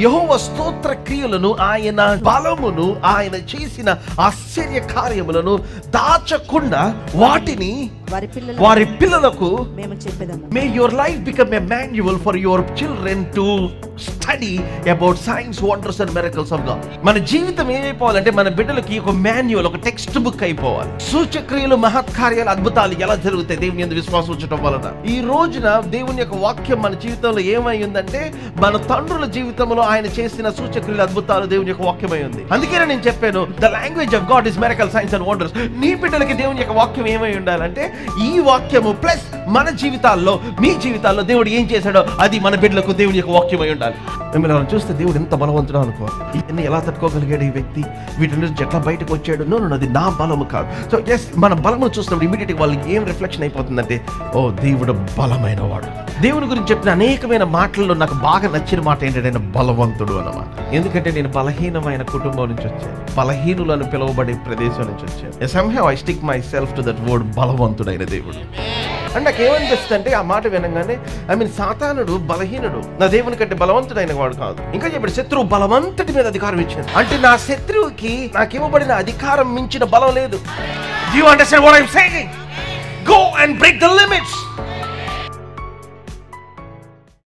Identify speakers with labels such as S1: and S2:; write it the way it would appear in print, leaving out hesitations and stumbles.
S1: యెహోవా స్తోత్ర క్రియలను, ఆయన బలమును, ఆయన చేసిన ఆశ్చర్య కార్యములను దాచకుండా వాటిని వారి పిల్లలకు
S2: మేము చెప్పెదము.
S1: May your life become a manual for your children to study about signs, wonders and miracles of God. మన జీవితం ఏమైపోవాలంటే మన బిడ్డలకి ఒక మాన్యువల్, ఒక టెక్స్ట్ బుక్ అయిపోవాలి. సూచక్రియలు, మహత్కార్యాలు, అద్భుతాలు ఎలా జరుగుతాయి దేవుని యందు విశ్వాసం ఉంచడం వలన. ఈ రోజున దేవుని యొక్క వాక్యం మన జీవితంలో ఏమై ఉందంటే, మన తండ్రుల జీవితంలో ఆయన చేసిన సూచక్రియలు, అద్భుతాలు దేవుని యొక్క వాక్యమై ఉంది. అందుకే నేను చెప్పాను, the language of God is miracle, science and wonders. నీ బిడ్డలకి దేవుని యొక్క వాక్యం ఏమై ఉండాలంటే, ఈ వాక్యము ప్లస్ మన జీవితాల్లో, మీ జీవితాల్లో దేవుడు ఏం చేశాడో అది మన బిడ్డలకు దేవుని యొక్క వాక్యమై ఉండాలి. మిమ్మల్ని చూస్తే దేవుడు ఎంత బలవంతుడు అనుకో, ఇవన్నీ ఎలా తట్టుకోగలిగాడు ఈ వ్యక్తి, వీటి నుంచి ఎట్లా బయటకు వచ్చాడు. నో, అది నా బలము కాదు. సో ఎస్, మన బలమును చూస్తున్నప్పుడు ఇమీడియట్గా వాళ్ళకి ఏం రిఫ్లెక్షన్ అయిపోతుందంటే, ఓ దేవుడు బలమైన వాడు. దేవుని గురించి చెప్పిన అనేకమైన మాటల్లో నాకు బాగా నచ్చిన మాట ఏంటంటే, ఆయన బలవంతుడు అన్నమాట. ఎందుకంటే నేను బలహీనమైన కుటుంబం నుంచి వచ్చాను, బలహీనులను పిలువబడే ప్రదేశం నుంచి వచ్చాను. somehow I stick myself to that word, బలవంతుడైన దేవుడు. అంటే నాకు ఏమనిపిస్తుంది అంటే, ఆ మాట వినగానే సాతానుడు బలహీనుడు, నా దేవుని కంటే బలవంతుడైన వాడు కాదు. ఇంకా చెప్పాడు, శత్రువు బలవంతుడి మీద అధికారం ఇచ్చాడు. అంటే నా శత్రువుకి నాకు ఇవ్వబడిన అధికారం మించిన బలం లేదు. Do you understand what I'm saying? Go and break the limits.